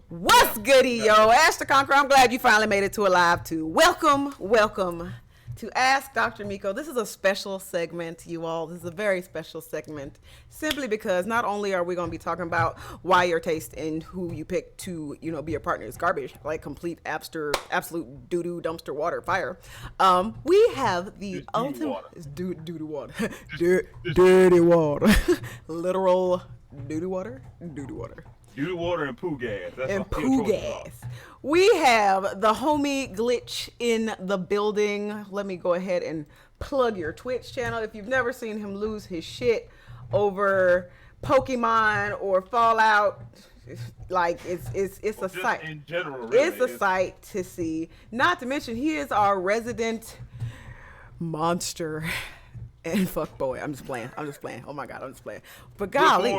What's goody, yo? Ask the Conqueror. I'm glad you finally made it to a live too. Welcome to Ask Dr. MyKo. This is a special segment, you all. This is a very special segment, simply because not only are we going to be talking about why your taste and who you pick to, be your partner is garbage, like complete absolute doo-doo dumpster water fire. We have the ultimate doo-doo water, dirty water, literal doo-doo water. Doo water and poo gas. And poo gas. We have the homie Glitch in the building. Let me go ahead and plug your Twitch channel. If you've never seen him lose his shit over Pokemon or Fallout, like it's a sight. In general, really, it's a sight to see. Not to mention, he is our resident monster. And fuckboy. I'm just playing. Oh my God, I'm just playing. But golly.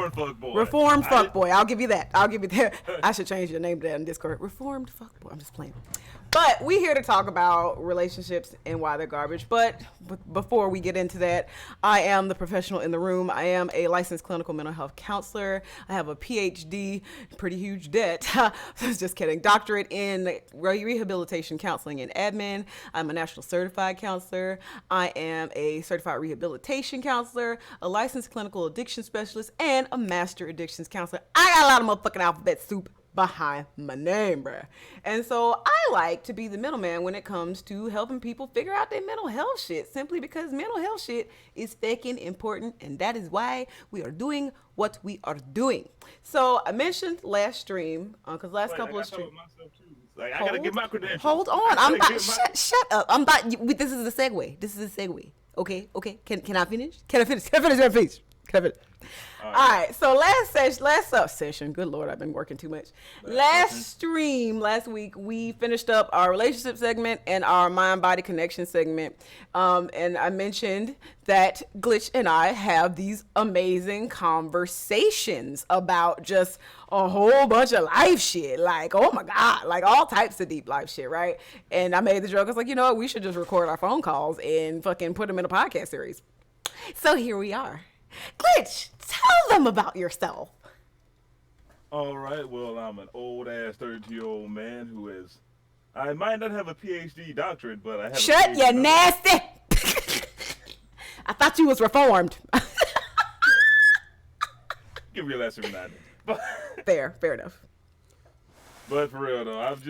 Reformed fuckboy. I'll give you that. I should change your name to that in Discord. Reformed fuckboy. I'm just playing. But we here to talk about relationships and why they're garbage. But before we get into that, I am the professional in the room. I am a licensed clinical mental health counselor. I have a PhD, pretty huge debt. Just kidding. Doctorate in rehabilitation counseling and admin. I'm a national certified counselor. I am a certified rehabilitation counselor, a licensed clinical addiction specialist, and a master addictions counselor. I got a lot of motherfucking alphabet soup behind my name, bruh. And so I like to be the middleman when it comes to helping people figure out their mental health shit, simply because mental health shit is fucking important, and that is why we are doing what we are doing. So I mentioned last stream, because last couple of streams. Like, I gotta get my credentials. Hold on. I'm about shut up. I'm about this is the segue. Okay. Can I finish? Can I finish? All right. So last session. Good Lord, I've been working too much. Last week, we finished up our relationship segment and our mind-body connection segment. And I mentioned that Glitch and I have these amazing conversations about just a whole bunch of life shit. Like, oh my God, like all types of deep life shit, right? And I made the joke. I was like, you know what? We should just record our phone calls and fucking put them in a podcast series. So here we are. Glitch, tell them about yourself. All right. Well, I'm an old-ass 32-year-old man I might not have a PhD doctorate, but I have Shut your nasty... I thought you was reformed. Give you a lesson tonight. Fair enough. But for real, though, I've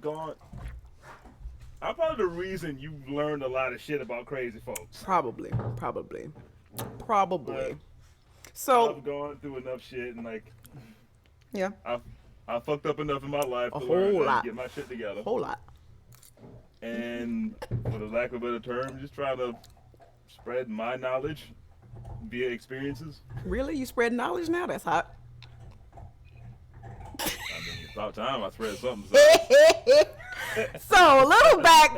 gone... I'm probably the reason you learned a lot of shit about crazy folks. Probably. But So I've gone through enough shit and like yeah, I've I fucked up enough in my life a to learn whole how to lot, get my shit together. whole lot. And for the lack of a better term, just trying to spread my knowledge via experiences. Really, you spread knowledge now? That's hot. I mean, it's about time I spread something. So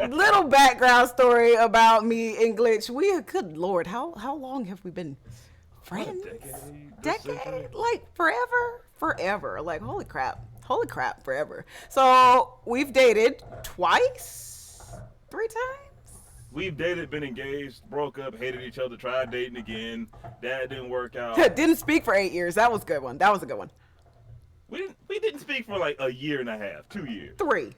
little background story about me and Glitch. Good lord, how long have we been friends? Decade, like forever. Like holy crap, forever. So we've dated twice, 3 times. We've dated, been engaged, broke up, hated each other, tried dating again. That didn't work out. Didn't speak for 8 years. That was a good one. That was a good one. We didn't speak for like a year and a half, 2 years. Three.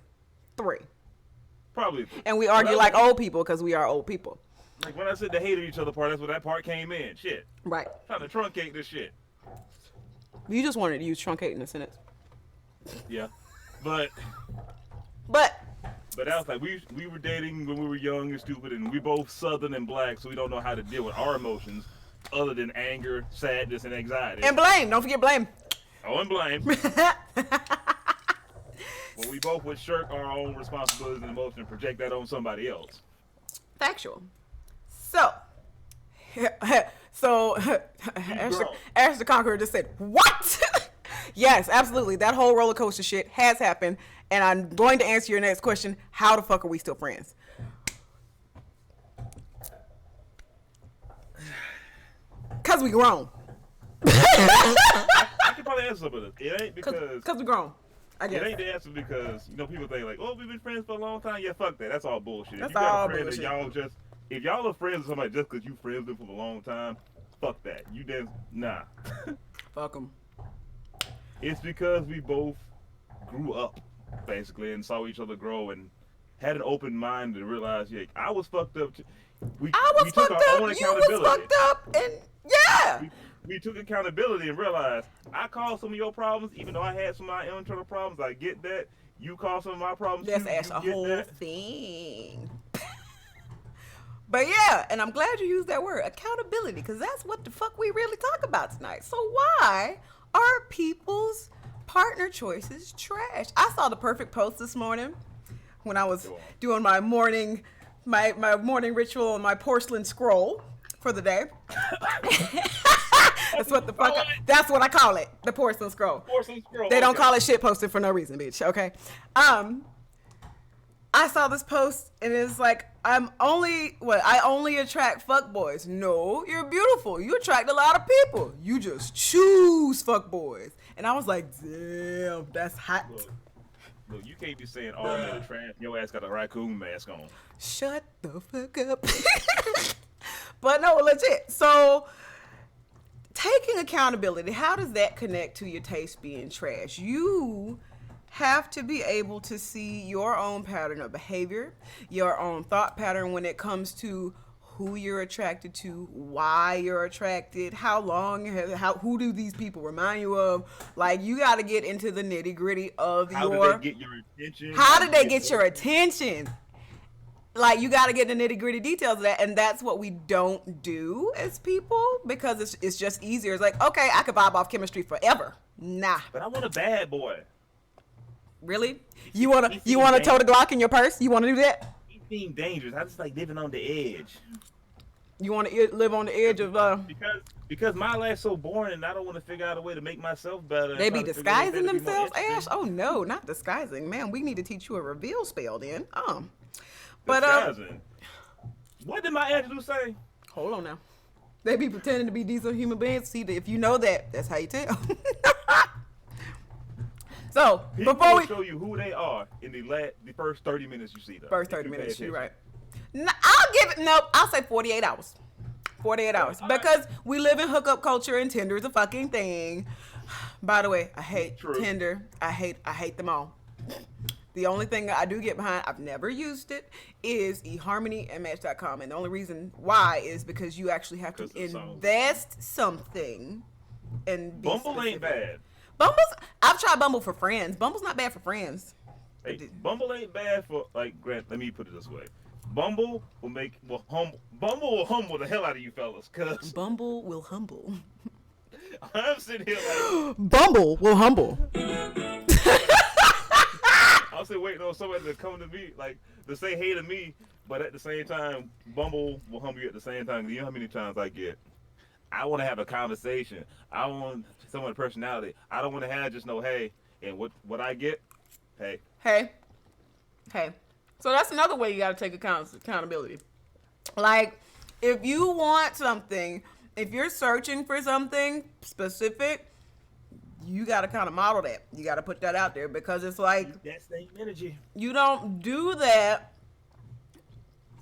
Probably. And we argue like old people because we are old people. Like when I said they hated each other part, that's where that part came in. Shit. Right. Trying to truncate this shit. You just wanted to use truncate in a sentence. Yeah. But that was like we were dating when we were young and stupid, and we both Southern and black, so we don't know how to deal with our emotions other than anger, sadness, and anxiety. And blame. Don't forget blame. Oh, and blame. Well, we both would shirk our own responsibilities and emotions and project that on somebody else. Factual. So Ash the Conqueror just said, what? Yes, absolutely. That whole roller coaster shit has happened. And I'm going to answer your next question. How the fuck are we still friends? Because we grown. I can probably answer some of this. It ain't because we grown. I guess. It ain't the answer because people think like, oh, we've been friends for a long time. Yeah, fuck that. That's all bullshit. That's if you got all a friend bullshit. if y'all are friends with somebody just because you friends with them for a long time, fuck that. You just nah. Fuck them. It's because we both grew up basically and saw each other grow and had an open mind to realize, yeah, I was fucked up. We took our own accountability. You was fucked up, and yeah. We took accountability and realized I caused some of your problems, even though I had some of my internal problems. I get that. You caused some of my problems. That's a whole thing. But yeah, and I'm glad you used that word, accountability, because that's what the fuck we really talk about tonight. So why are people's partner choices trash? I saw the perfect post this morning when I was doing my morning ritual on my porcelain scroll for the day. That's what I call it. The porcelain scroll. Porcelain scroll. They don't call it shit posted for no reason, bitch. Okay. I saw this post and it's like, I only attract fuckboys. No, you're beautiful. You attract a lot of people. You just choose fuckboys. And I was like, damn, that's hot. Look, you can't be saying all men are trash. Your ass got a raccoon mask on. Shut the fuck up. But no, legit. So taking accountability, how does that connect to your taste being trash? You have to be able to see your own pattern of behavior, your own thought pattern when it comes to who you're attracted to, why you're attracted, who do these people remind you of? Like, you got to get into the nitty gritty of how did they get your attention? How did they get your attention? Like, you got to get the nitty gritty details of that, and that's what we don't do as people because it's just easier. It's like, okay, I could vibe off chemistry forever. Nah. But I want a bad boy. Really? You wanna tote a Glock in your purse? You wanna do that? He seems dangerous. I just like living on the edge. You wanna live on the edge of because my life's so boring and I don't want to figure out a way to make myself better. They be disguising themselves, Ash? Oh no, not disguising. Man, we need to teach you a reveal spell then. But disguising. What did my angel say? Hold on now. They be pretending to be decent human beings. See, if you know that, that's how you tell. So People before we show you who they are in the first 30 minutes you see them. First 30 minutes, you're right. I'll say 48 hours. 48 hours. Because we live in hookup culture and Tinder is a fucking thing. By the way, I hate Tinder. I hate them all. The only thing I do get behind, I've never used it, is eHarmony and Match.com. And the only reason why is because you actually have to invest something. And Bumble ain't bad. I've tried Bumble for friends. Bumble's not bad for friends. Hey, Bumble ain't bad for like Grant. Let me put it this way: Bumble will humble the hell out of you fellas, cause Bumble will humble. I'm sitting here like Bumble will humble. I'm still waiting on somebody to come to me, like to say hey to me, but at the same time, Bumble will humble you at the same time. You know how many times I get? I want to have a conversation. I want someone's personality. I don't want to have just no hey. And what I get, hey. Hey. So that's another way you got to take accountability. Like, if you want something, if you're searching for something specific, you got to kind of model that. You got to put that out there, because it's like That same energy. you don't do that.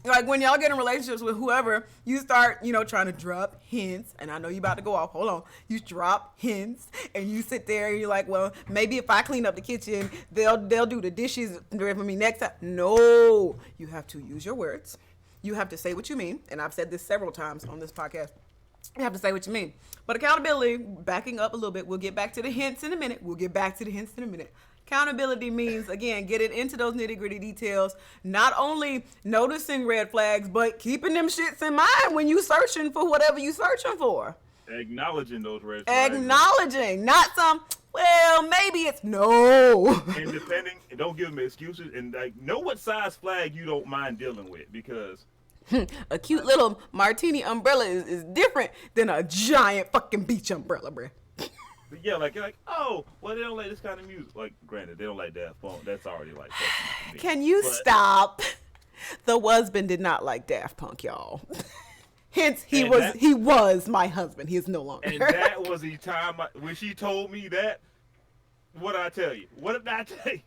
Like, when y'all get in relationships with whoever, you start, trying to drop hints. And I know you about to go off. Hold on. You drop hints, and you sit there and you're like, well, maybe if I clean up the kitchen, they'll do the dishes for me next time. No, you have to use your words. You have to say what you mean. And I've said this several times on this podcast. You have to say what you mean. But accountability, backing up a little bit, we'll get back to the hints in a minute. Accountability means, again, getting into those nitty-gritty details, not only noticing red flags, but keeping them shits in mind when you searching for whatever you searching for. Acknowledging those red flags. Acknowledging, not some, well, maybe it's no. And don't give them excuses, and like know what size flag you don't mind dealing with, because a cute little martini umbrella is different than a giant fucking beach umbrella, bruh. But yeah, like, oh, well, they don't like this kind of music. Like, granted, they don't like Daft Punk. That's already like. Can you stop? The husband did not like Daft Punk, y'all. Hence, he was my husband. He is no longer. And that was the time when she told me that. What did I tell you? What did I tell you?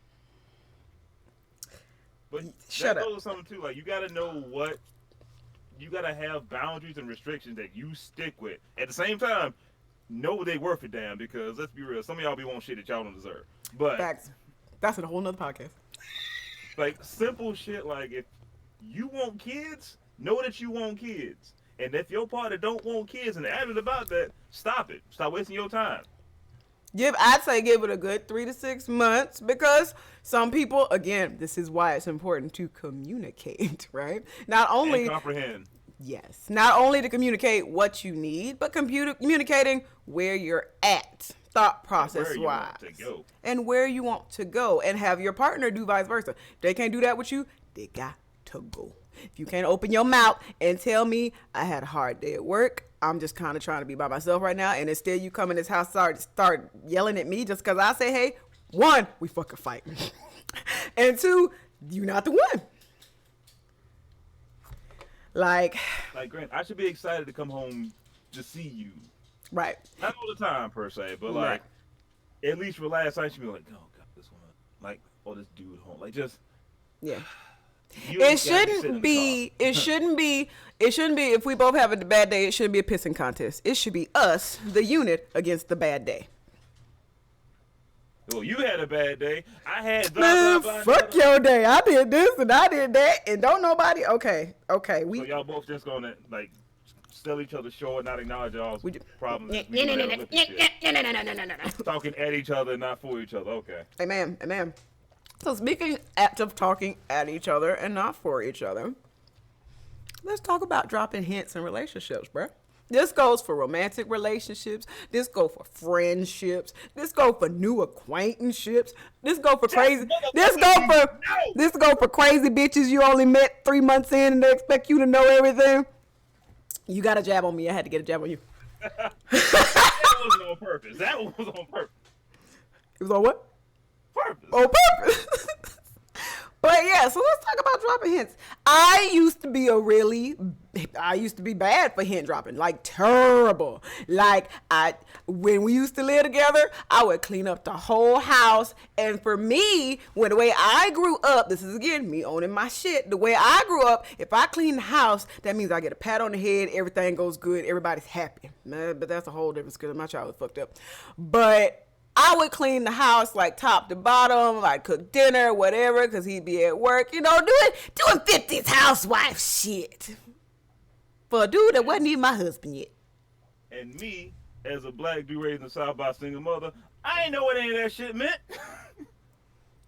But Shut that up. goes with something too. Like, you gotta know what. You gotta have boundaries and restrictions that you stick with. At the same time, know they worth a damn, because let's be real, some of y'all be wanting shit that y'all don't deserve. But facts. That's a whole nother podcast. Like simple shit, like if you want kids, know that you want kids. And if your partner don't want kids and adamant about that, stop it. Stop wasting your time. I'd say give it a good 3 to 6 months, because some people, again, this is why it's important to communicate, right? Not only and comprehend. Yes. Not only to communicate what you need, but communicating where you're at, thought process wise. And where you want to go. And have your partner do vice versa. They can't do that with you, they got to go. If you can't open your mouth and tell me I had a hard day at work, I'm just kind of trying to be by myself right now, and instead you come in this house start yelling at me just because I say, hey, 1, we fucking fight. And 2, you're not the one. Like Grant, I should be excited to come home to see you. Right. Not all the time per se, but like at least for last night, she'd be like, oh god, this one, like, oh, this dude home, like, just yeah. It shouldn't be. If we both have a bad day, it shouldn't be a pissing contest. It should be us, the unit, against the bad day. Well, you had a bad day. I had fuck your day. I did this and I did that, and don't nobody. Okay. So y'all both just gonna like sell each other short, not acknowledge y'all's problems. Talking at each other, not for each other. Okay. Amen. So speaking of talking at each other and not for each other, let's talk about dropping hints in relationships, bruh. This goes for romantic relationships. This goes for friendships. This goes for new acquaintanceships. This goes for crazy. This go for crazy bitches you only met 3 months in and they expect you to know everything. You got a jab on me. I had to get a jab on you. That wasn't on purpose. It was on what? Purpose. On purpose. But yeah, so let's talk about dropping hints. I used to be bad for hint dropping, like terrible. Like when we used to live together, I would clean up the whole house. And for me, the way I grew up, this is again me owning my shit. The way I grew up, if I clean the house, that means I get a pat on the head, everything goes good, everybody's happy. But that's a whole difference because my child was fucked up. But I would clean the house like top to bottom, like cook dinner, whatever, because he'd be at work, doing 50s housewife shit. For a dude that wasn't even my husband yet. And me, as a black dude raised in the South by a single mother, I ain't know what any of that shit meant.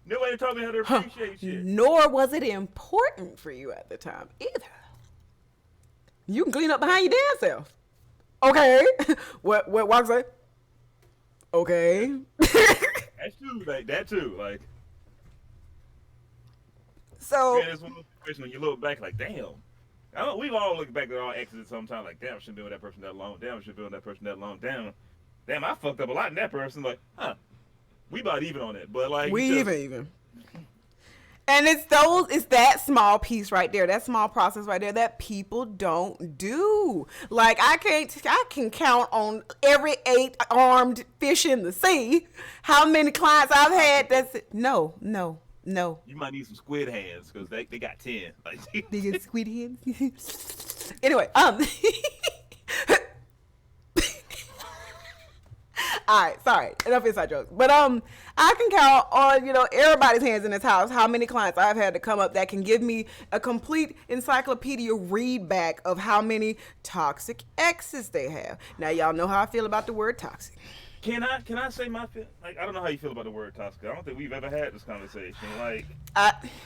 Nobody taught me how to appreciate shit. Nor was it important for you at the time either. You can clean up behind your damn self. Okay. What Walk say? Okay. That's true. Like that too. Like So it's one of those situations when you look back, like damn. We've all looked back at our exes sometimes, like damn, I shouldn't be with that person that long. Damn, I shouldn't be with that person that long. Damn, I fucked up a lot in that person. Like, we about even on it, but like we even. And it's that small piece right there, that small process right there that people don't do. Like I can count on every 8-armed fish in the sea how many clients I've had that's no. You might need some squid hands because they got 10. Like they get squid hands. Anyway, all right, sorry, enough inside jokes. But I can count on everybody's hands in this house how many clients I've had to come up that can give me a complete encyclopedia read back of how many toxic exes they have. Now y'all know how I feel about the word toxic. Can I say my feel? Like I don't know how you feel about the word toxic. I don't think we've ever had this conversation. Like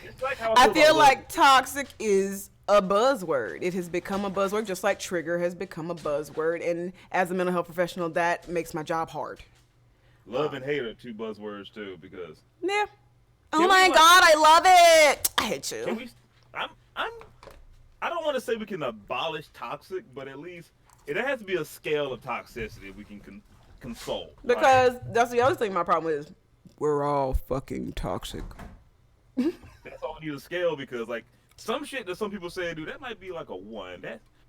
it's like how I feel like toxic is a buzzword. It has become a buzzword, just like trigger has become a buzzword. And as a mental health professional, that makes my job hard. Love and hate are two buzzwords too, because yeah. Oh my God, I love it. I hate you. Can we? I don't want to say we can abolish toxic, but at least there has to be a scale of toxicity we can console. Because that's the other thing. My problem is we're all fucking toxic. That's all we need a scale, because like some shit that some people say, dude, that might be like a 1.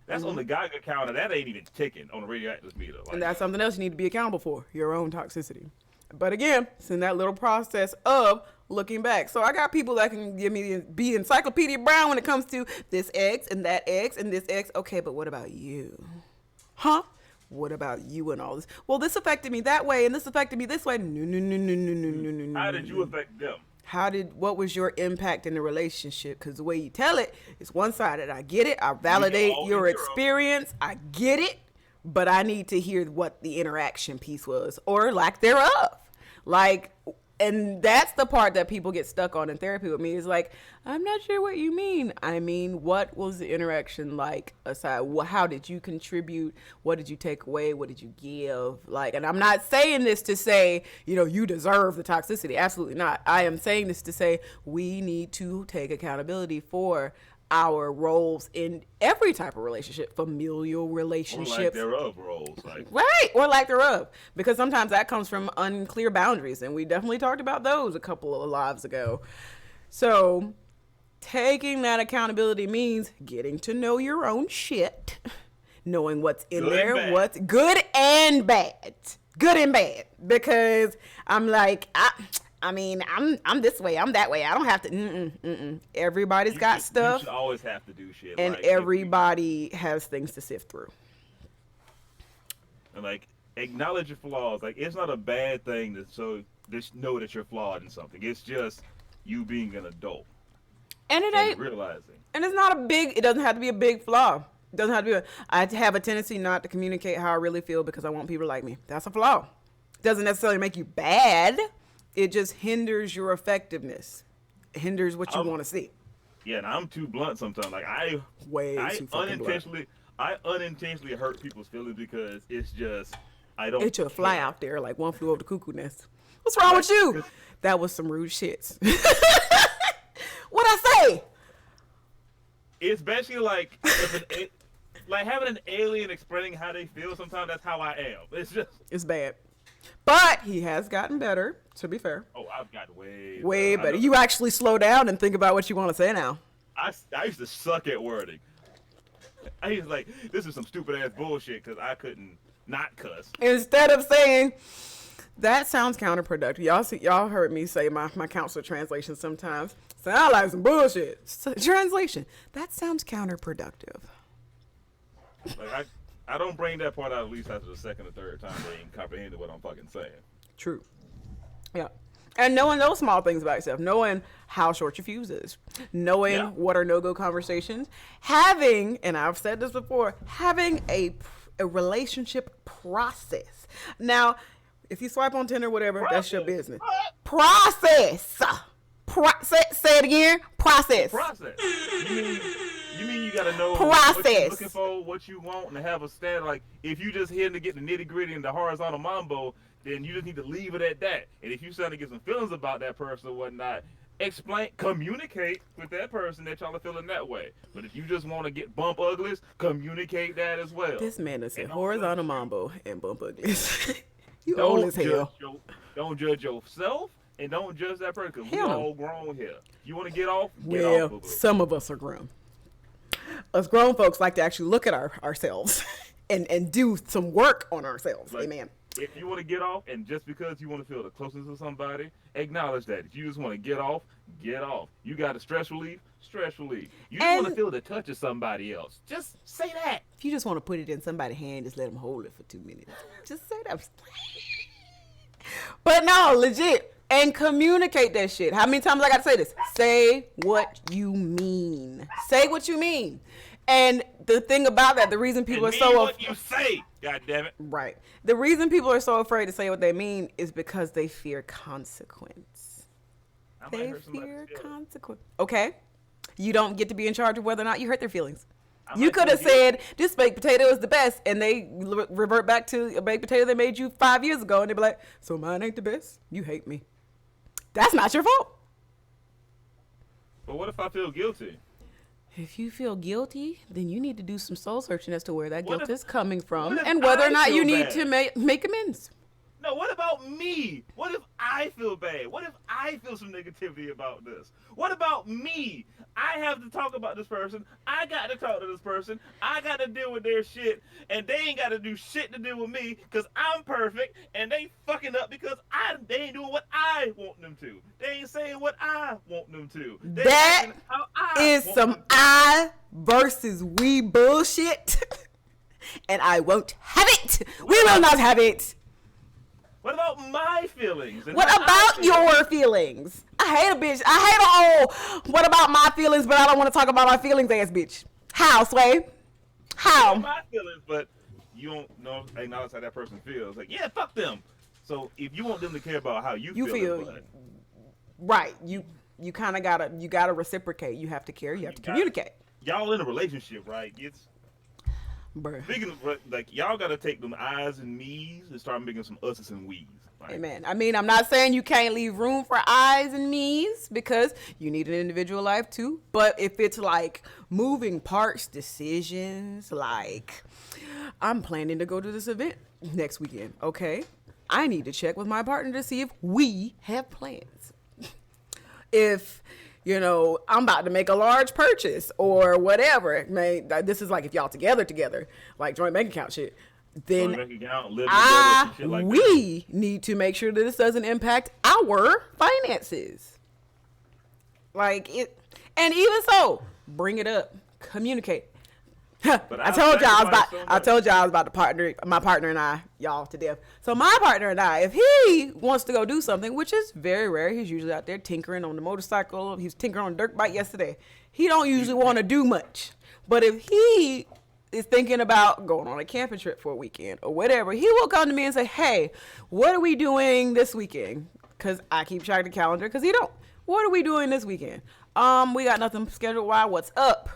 That's on the Geiger counter. That ain't even ticking on the radioactive meter. Like, and that's something else you need to be accountable for, your own toxicity. But again, it's in that little process of looking back. So I got people that can be Encyclopedia Brown when it comes to this X and that X and this X. Okay, but what about you? Huh? What about you and all this? Well, this affected me that way and this affected me this way. No. How did you affect them? What was your impact in the relationship? Because the way you tell it is one-sided. I get it. I validate your experience. I get it. But I need to hear what the interaction piece was or lack thereof. And that's the part that people get stuck on in therapy with me is like, I'm not sure what you mean. I mean, what was the interaction like aside? How did you contribute? What did you take away? What did you give? And I'm not saying this to say, you deserve the toxicity. Absolutely not. I am saying this to say we need to take accountability for our roles in every type of relationship, familial relationships. Or lack thereof roles. Right, or lack thereof. Because sometimes that comes from unclear boundaries, and we definitely talked about those a couple of lives ago. So taking that accountability means getting to know your own shit, knowing what's in there, what's good and bad. Good and bad. Because I'm like, I'm this way, I'm that way. I don't have to. Everybody's got stuff. You should always have to do shit. And everybody has things to sift through. And acknowledge your flaws. It's not a bad thing to just know that you're flawed in something. It's just you being an adult. And it ain't realizing. And it's not it doesn't have to be a big flaw. It doesn't have to be I have a tendency not to communicate how I really feel because I want people to like me. That's a flaw. It doesn't necessarily make you bad. It just hinders your effectiveness. It hinders what you want to see. Yeah, and I'm too blunt sometimes. I unintentionally hurt people's feelings because it's just I don't. It's a fly out there like one flew over the cuckoo nest. What's wrong with you? That was some rude shits. What'd I say? It's basically having an alien explaining how they feel. Sometimes that's how I am. It's bad. But he has gotten better, to be fair. Oh, I've gotten way better. You actually slow down and think about what you want to say now. I used to suck at wording. I used to this is some stupid ass bullshit because I couldn't not cuss. Instead of saying, that sounds counterproductive. Y'all heard me say my counselor translation sometimes. Sound like some bullshit. Translation. That sounds counterproductive. I don't bring that part out at least after the second or third time they ain't comprehended what I'm fucking saying. True. Yeah. And knowing those small things about yourself, knowing how short your fuse is, knowing what are no-go conversations, having, and I've said this before, having a relationship process. Now, if you swipe on Tinder, whatever, that's your business. Process. Say it again. Process. Process. You mean you gotta know Process. what you're looking for, what you want, and have a stand. Like if you just here to get the nitty gritty and the horizontal mambo, then you just need to leave it at that. And if you starting to get some feelings about that person or whatnot, communicate with that person that y'all are feeling that way. But if you just want to get bump uglies, communicate that as well. This man is a horizontal mambo and bump uglies. You old as hell. Don't judge yourself and don't judge that person because we all grown here. You want to get off? Get well, off, boo-boo. some of us are grown. Us grown folks like to actually look at ourselves and do some work on ourselves. Like, amen. If you want to get off, and just because you want to feel the closeness of somebody, acknowledge that. If you just want to get off, get off. You got a stress relief, stress relief. You just want to feel the touch of somebody else. Just say that. If you just want to put it in somebody's hand, just let them hold it for 2 minutes. Just say that. But no, legit. And communicate that shit. How many times I got to say this? Say what you mean. Say what you mean. And the thing about that, the reason people are so what you say, God damn it. Right. The reason people are so afraid to say what they mean is because they fear consequence. They fear consequence. Okay. You don't get to be in charge of whether or not you hurt their feelings. You could have said this baked potato is the best, and they revert back to a baked potato they made you 5 years ago, and they be like, "So mine ain't the best. You hate me." That's not your fault. But what if I feel guilty? If you feel guilty, then you need to do some soul searching as to where that guilt is coming from and whether or not you need to make amends. No, what about me? What if I feel bad? What if I feel some negativity about this? What about me? I have to talk about this person. I got to talk to this person. I got to deal with their shit. And they ain't got to do shit to deal with me because I'm perfect. And they fucking up because they ain't doing what I want them to. They ain't saying what I want them to. That is some I versus we bullshit. And I won't have it. We will not have it. What about my feelings? What about your feelings? I hate a bitch. I hate a whole what about my feelings, but I don't want to talk about my feelings ass bitch. How, Sway? How? My feelings, but you don't know acknowledge how that person feels. Like, yeah, fuck them. So if you want them to care about how you feel, right. You kind of gotta reciprocate. You have to care. You have to communicate. Y'all in a relationship, right? It's bruh. Speaking of, like, y'all gotta take them I's and me's and start making some us's and we's. Right? Amen. I mean, I'm not saying you can't leave room for I's and me's because you need an individual life too. But if it's like moving parts decisions, like I'm planning to go to this event next weekend. Okay. I need to check with my partner to see if we have plans. If I'm about to make a large purchase or whatever. This is like if y'all together, like joint bank account shit. Then we need to make sure that this doesn't impact our finances. Like it, and even so, bring it up, communicate. I told y'all I was about my partner and I, y'all to death. So my partner and I, if he wants to go do something, which is very rare, he's usually out there tinkering on the motorcycle. He was tinkering on a dirt bike yesterday. He don't usually want to do much. But if he is thinking about going on a camping trip for a weekend or whatever, he will come to me and say, "Hey, what are we doing this weekend?" Because I keep track of the calendar because he don't. What are we doing this weekend? We got nothing scheduled. Why? What's up?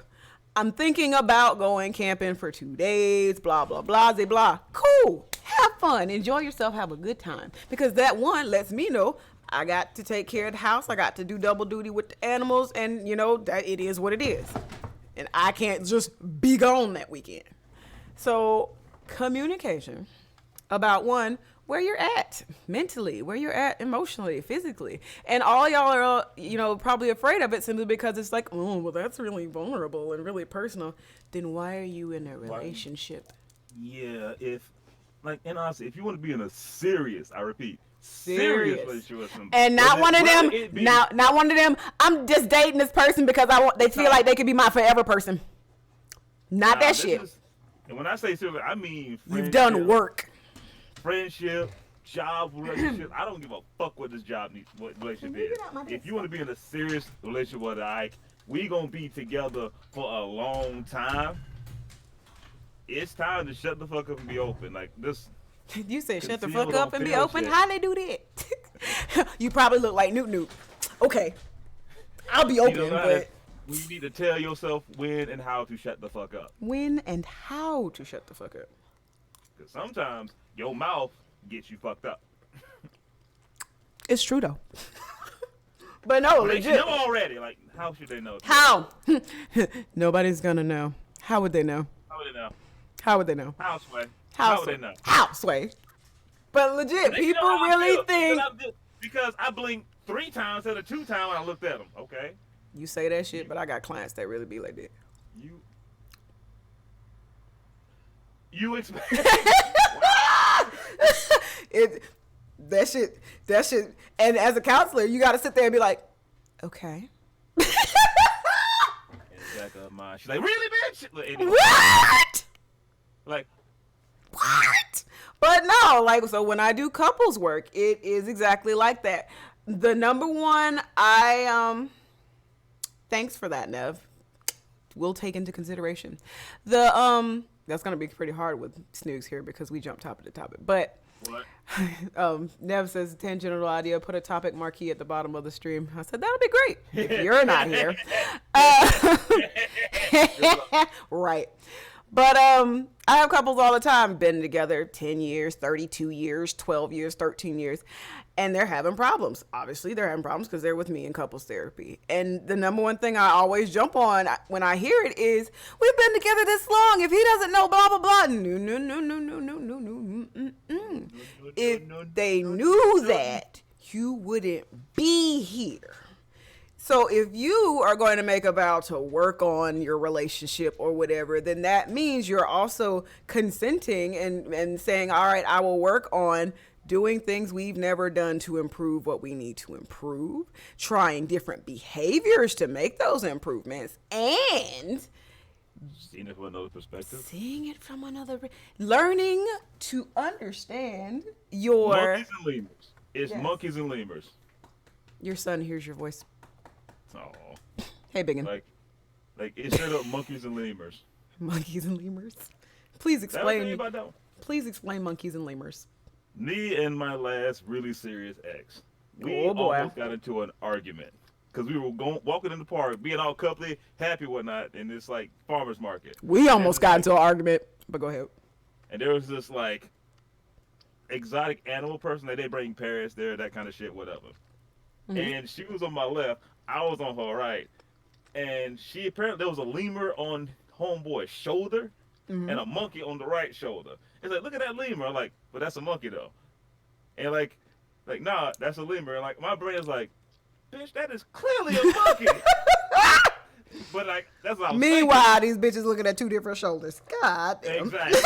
I'm thinking about going camping for 2 days, blah, blah, blah, blah, blah. Cool. Have fun. Enjoy yourself. Have a good time. Because that one lets me know I got to take care of the house. I got to do double duty with the animals. And, that it is what it is. And I can't just be gone that weekend. So communication about one, where you're at mentally, where you're at emotionally, physically. And all y'all are, probably afraid of it simply because it's like, oh, well, that's really vulnerable and really personal. Then why are you in a relationship? Yeah, and honestly, if you want to be in a serious, I repeat, serious relationship with somebody. And not one of them, not one of them, I'm just dating this person because they feel like they could be my forever person. Not that shit. And when I say serious, I mean you've done work. Friendship, job, relationship. I don't give a fuck what this what relationship is. If you want to be in a serious relationship with we gonna be together for a long time. It's time to shut the fuck up and be open. Like this. You said shut the fuck up and be open. How they do that? You probably look like Newt. Okay. I'll be You open, know, but you need to tell yourself when and how to shut the fuck up. when and how to shut the fuck up. Because sometimes your mouth gets you fucked up. It's true though. But no, But they legit. know already. Like, how should they know? How? Nobody's gonna know. How would they know? How would they know? How would they know? How, Sway? How How would they know? How, Sway? But legit, You people know how I really feel. think Because I blinked 3 times instead of 2 times when I looked at them. Okay. you say that shit, but I got clients that really be like that. You expect It that shit. And as a counselor, you got to sit there and be like, okay, in the back of my, she's like, really, bitch? Like, anyway, what? like, What? But no, like, so when I do couples work, it is exactly like that. The number one, thanks for that, Nev. We'll take into consideration. That's gonna be pretty hard with Snooks here because we jump topic to topic. But what? Nev says tangential idea, put a topic marquee at the bottom of the stream. I said that'll be great if you're not here. Right. But I have couples all the time, been together 10 years, 32 years, 12 years, 13 years, and they're having problems. Obviously, they're having problems because they're with me in couples therapy. And the number one thing I always jump on when I hear it is, we've been together this long. If he doesn't know, blah, blah, blah. No. If they knew that, you wouldn't be here. So if you are going to make a vow to work on your relationship or whatever, then that means you're also consenting and saying, all right, I will work on doing things we've never done to improve what we need to improve, trying different behaviors to make those improvements, and Seeing it from another perspective. learning to understand your Monkeys and lemurs. It's Yes. monkeys and lemurs. Your son hears your voice. Oh, Hey, Biggin. like it's straight up monkeys and lemurs. Monkeys and lemurs. Please That was explain. about that one. Please explain monkeys and lemurs. Me and my last really serious ex, we Oh, boy. almost got into an argument because we were walking in the park, being all coupley, happy, whatnot, in this like farmers market. We almost And, got like, into an argument, but go ahead. And there was this like exotic animal person that they bring parrots there, that kind of shit, whatever. Mm-hmm. And she was on my left, I was on her right, and she apparently there was a lemur on homeboy's shoulder. Mm-hmm. And a monkey on the right shoulder. It's like, look at that lemur. I'm like, but that's a monkey though. And like, nah, that's a lemur. And like, my brain is like, bitch, that is clearly a monkey. But like, that's what I was Meanwhile, these bitches looking at two different shoulders. God damn. Exactly.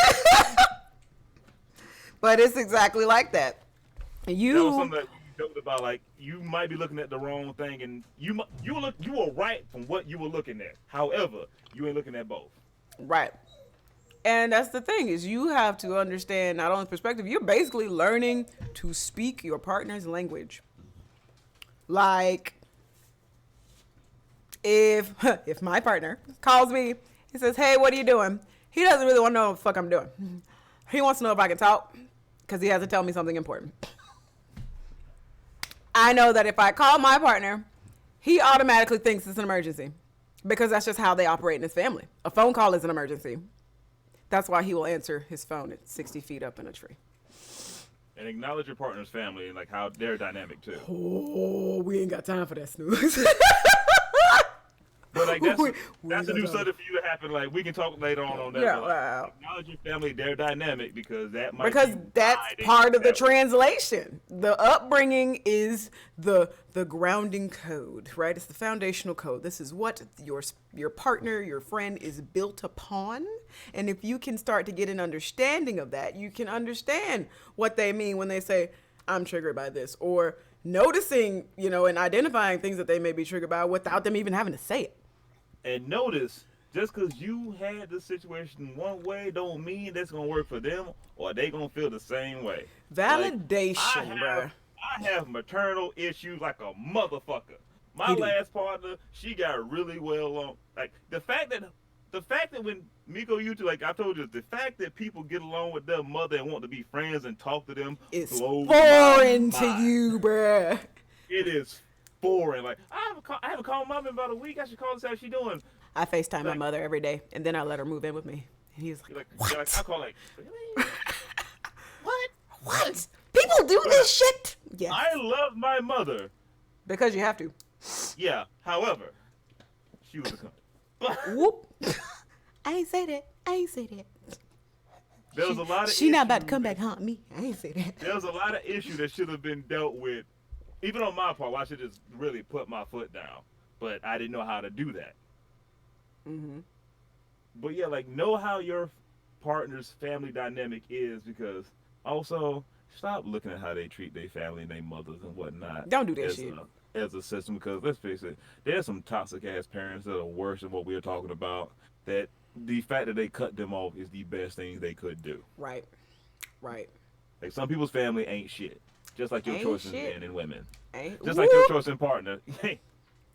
But it's exactly like that. That was You something that we joked about. Like, you might be looking at the wrong thing, and you were right from what you were looking at. However, you ain't looking at both. right. And that's the thing is you have to understand not only perspective, you're basically learning to speak your partner's language. Like if my partner calls me, he says, "Hey, what are you doing?" He doesn't really want to know what the fuck I'm doing. He wants to know if I can talk because he has to tell me something important. I know that if I call my partner, he automatically thinks it's an emergency because that's just how they operate in his family. A phone call is an emergency. That's why he will answer his phone at 60 feet up in a tree. And acknowledge your partner's family and like how they're dynamic too. Oh, we ain't got time for that, Snooze. But like that's We a don't new know. subject for you to happen. Like we can talk later on that. Yeah, but, like, wow. acknowledge your family, they're dynamic because that might Because be that's why they part of the that way. translation. The upbringing is the grounding code, right? It's the foundational code. This is what your partner, your friend is built upon. And if you can start to get an understanding of that, you can understand what they mean when they say, I'm triggered by this, or noticing, and identifying things that they may be triggered by without them even having to say it. And notice, just because you had the situation one way don't mean that's going to work for them or they going to feel the same way. Validation, Like, bruh. I have maternal issues like a motherfucker. My He do. last partner, she got really well along. Like, the fact that when MyKo, you two, like I told you, the fact that people get along with their mother and want to be friends and talk to them It's blows foreign my to mind. you, bruh. It is boring. Like I haven't called mom in about a week. I should call and see how she doing. I FaceTime my Like mother every day, and then I let her move in with me. And he's like, you're like I call like really? What? what? People do this shit? Yes. I love my mother. Because you have to. Yeah. However, she was a cunt. Whoop. I ain't say that. I ain't say that. There was a lot of She not about to issues come back haunt me. I ain't say that. There was a lot of issue that should have been dealt with, even on my part. I should just really put my foot down, but I didn't know how to do that. Mm-hmm. But yeah, like know how your partner's family dynamic is, because also stop looking at how they treat their family and their mothers and whatnot. Don't do that shit. As a system, because let's face it, there's some toxic ass parents that are worse than what we're talking about. That the fact that they cut them off is the best thing they could do. Right. Right. Like some people's family ain't shit. Just like your Ain't choices shit. men and women. Ain't. Just like your Whoop. choice in partner.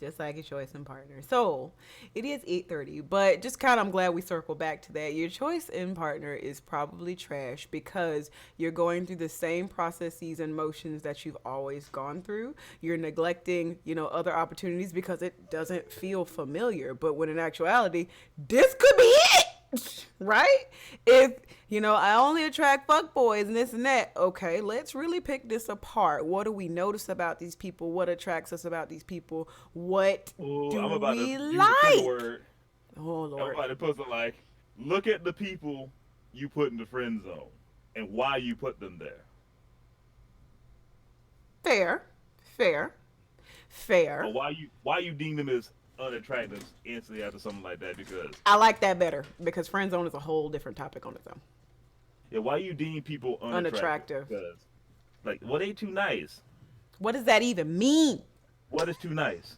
Just like your choice in partner. So it is 8:30, but just kind of I'm glad we circled back to that. Your choice in partner is probably trash because you're going through the same processes and motions that you've always gone through. You're neglecting, other opportunities because it doesn't feel familiar. But when in actuality, this could be it, right? If I only attract fuckboys and this and that. Okay, let's really pick this apart. What do we notice about these people? What attracts us about these people? What do I'm about we to use like? the P word. Oh Lord! I'm about to put it like, look at the people you put in the friend zone and why you put them there. Fair. Or why you deem them as unattractive instantly after something like that, because I like that better because friend zone is a whole different topic on its own. yeah, why you deem people unattractive? Because like, what ain't too nice? What does that even mean? What is too nice?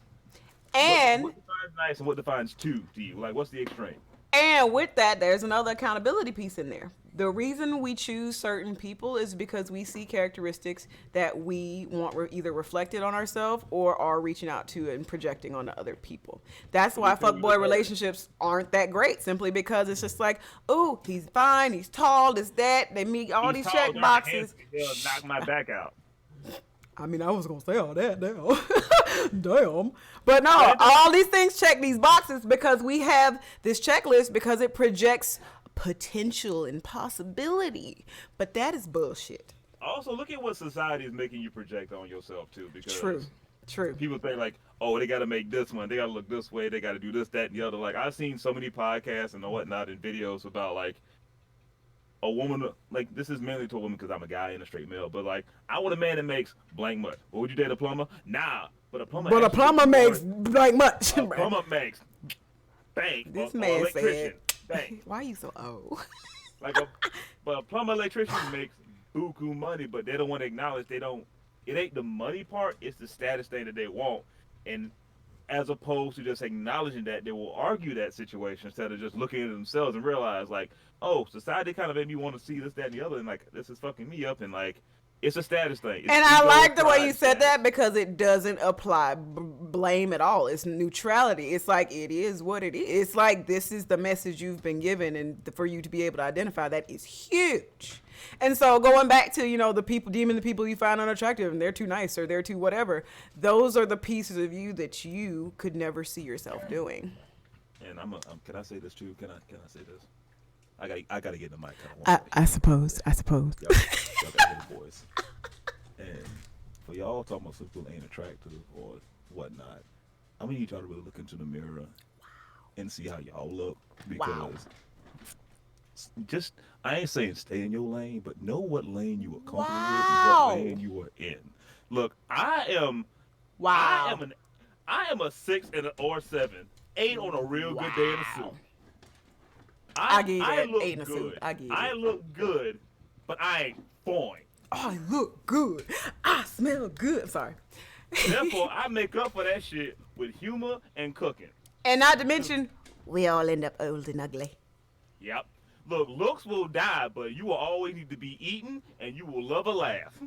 And what defines nice and what defines too to you? Like, what's the extreme? And with that, there's another accountability piece in there. The reason we choose certain people is because we see characteristics that we want either reflected on ourselves or are reaching out to and projecting onto other people. That's why fuckboy relationships aren't that great, simply because it's just like, oh, he's fine, he's tall, this, that. They meet all these check boxes. He'll knock my back out. I mean, I was going to say all that now. Damn. But no, all these things check these boxes because we have this checklist because it projects potential and possibility. But that is bullshit. Also, look at what society is making you project on yourself, too. Because True. People think, like, oh, they got to make this one. They got to look this way. They got to do this, that, and the other. Like, I've seen so many podcasts and whatnot and videos about, like, a woman, like, this is mainly to a woman because I'm a guy and a straight male, but like, I want a man that makes blank much. Well, would you date a plumber? Nah, but a plumber makes blank much. A plumber makes bang. This or man electrician, said, bang. Why are you so old? But a plumber, electrician makes buku money, but they don't want to acknowledge it ain't the money part, it's the status thing that they want. And as opposed to just acknowledging that, they will argue that situation instead of just looking at themselves and realize, like, oh, society kind of made me want to see this, that, and the other, and like, this is fucking me up, and like, it's a status thing. And I like the way you said that because it doesn't apply blame at all. It's neutrality. It's like, it is what it is. It's like, this is the message you've been given, and for you to be able to identify that is huge. And so going back to, the people, deeming the people you find unattractive and they're too nice or they're too whatever, those are the pieces of you that you could never see yourself doing. And can I say this too? Can I say this? I gotta get in the mic. I suppose. Y'all gotta hear the voice. And for y'all talking about some people ain't attractive or whatnot, I'm gonna need y'all to really look into the mirror and see how y'all look, because just, I ain't saying stay in your lane, but know what lane you are comfortable with and what lane you are in. Look, I am a 6 or 7, 8 on a real good day in a suit. I look 8 in a good. suit. I look good, but I ain't fine. Oh, I look good. I smell good. Sorry. Therefore, I make up for that shit with humor and cooking. And not to mention, we all end up old and ugly. Yep. Look, looks will die, but you will always need to be eaten, and you will love a laugh.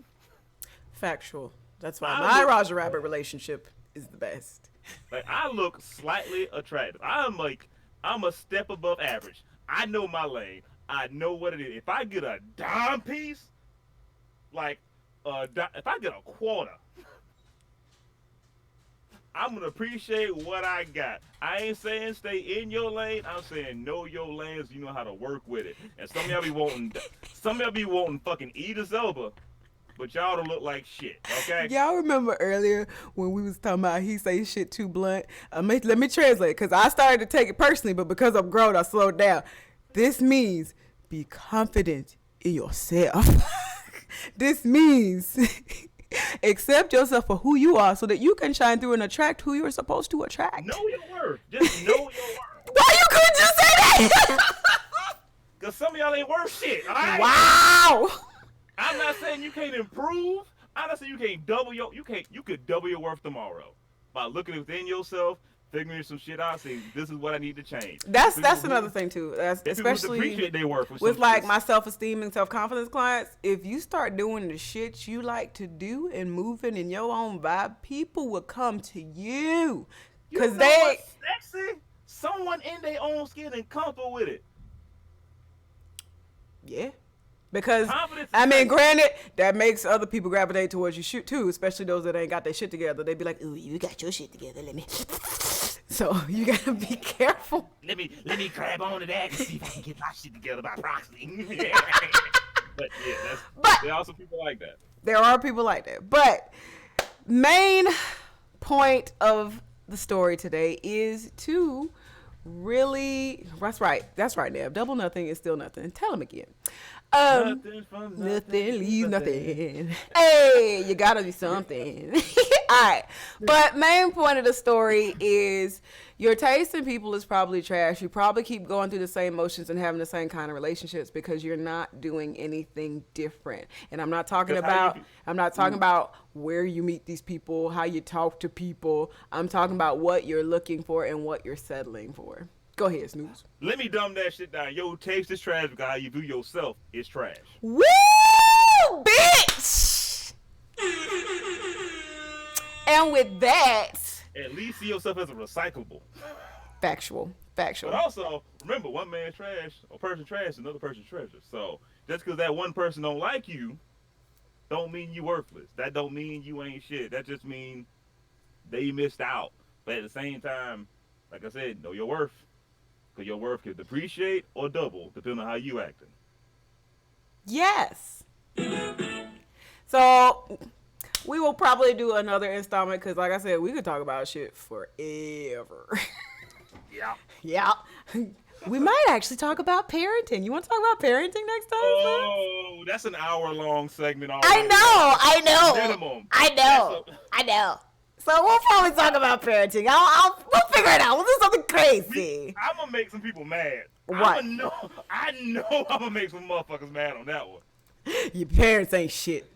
Factual. That's why my Roger Rabbit relationship is the best. Like, I look slightly attractive. I'm a step above average. I know my lane. I know what it is. If I get a dime piece, like, if I get a quarter, I'm gonna appreciate what I got. I ain't saying stay in your lane. I'm saying know your lanes. You know how to work with it. And some of y'all be wanting fucking Idris Elba, but y'all don't look like shit. Okay. Y'all remember earlier when we was talking about he say shit too blunt? Let me translate, because I started to take it personally, but because I'm grown, I slowed down. This means be confident in yourself. This means accept yourself for who you are so that you can shine through and attract who you're supposed to attract. Know your worth. Just know your worth. Why you couldn't just say that? Cause some of y'all ain't worth shit. All right? Wow. I'm not saying you can't improve. I'm not saying you can't you could double your worth tomorrow by looking within yourself, figuring some shit out, saying this is what I need to change. That's another thing too. That's especially appreciate their worth with like my self-esteem and self-confidence clients. If you start doing the shit you like to do and moving in your own vibe, people will come to you because what's sexy. Someone in their own skin and comfortable with it. Yeah. Because, Confidence I mean, granted, that makes other people gravitate towards you too, especially those that ain't got their shit together. They be like, ooh, you got your shit together, let me. So, you gotta be careful. Let me grab onto that and see if I can get my shit together by proxy. But, yeah, there are some people like that. There are people like that. But, main point of the story today is to really, that's right, Nev. Double nothing is still nothing. Tell them again. Nothing from nothing leaves nothing. Hey, you gotta be something. All right. But main point of the story is your taste in people is probably trash. You probably keep going through the same motions and having the same kind of relationships because you're not doing anything different. And I'm not talking about where you meet these people, how you talk to people. I'm talking about what you're looking for and what you're settling for. Go ahead, Snooze. Let me dumb that shit down. Your taste is trash because how you view yourself is trash. Woo, bitch! And with that, at least see yourself as a recyclable. Factual. But also, remember, one man's trash, a person trash, another person's treasure. So just because that one person don't like you, don't mean you worthless. That don't mean you ain't shit. That just mean they missed out. But at the same time, like I said, know your worth. Because your worth can depreciate or double depending on how you acting. Yes. So we will probably do another installment because, like I said, we could talk about shit forever. Yeah. Yeah. We might actually talk about parenting. You want to talk about parenting next time? Oh, that's an hour-long segment already. I know. Minimum. I know. So we'll probably talk about parenting. We'll figure it out. We'll do something crazy. I'm gonna make some people mad. What? I know I'm gonna make some motherfuckers mad on that one. Your parents ain't shit.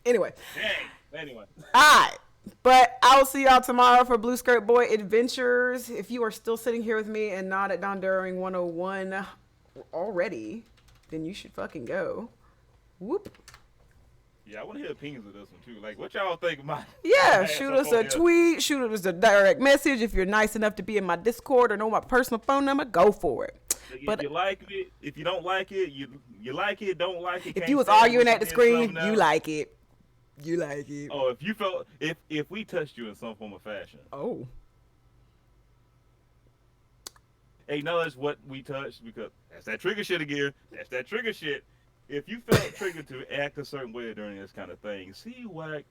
Anyway. Dang. Anyway. Alright. But I will see y'all tomorrow for Blue Skirt Boy Adventures. If you are still sitting here with me and not at Don During 101 already, then you should fucking go. Whoop. Yeah, I want to hear opinions of this one too. Like, what y'all think about? Yeah, shoot us a tweet, shoot us a direct message. If you're nice enough to be in my Discord or know my personal phone number, go for it. If you like it, if you don't like it, you like it, don't like it. If you was arguing at the screen, you like it. You like it. Oh, if you felt if we touched you in some form of fashion. Oh. Acknowledge what we touched because that's that trigger shit again. That's that trigger shit. If you felt triggered to act a certain way during this kind of thing, see why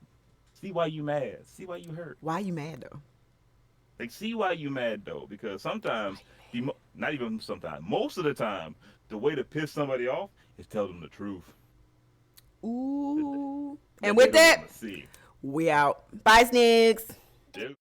you mad. See why you hurt. Why you mad though? Like, see why you mad though, because sometimes, not even sometimes, most of the time, the way to piss somebody off is tell them the truth. Ooh. And with that, we out. Bye, Snicks. Dude.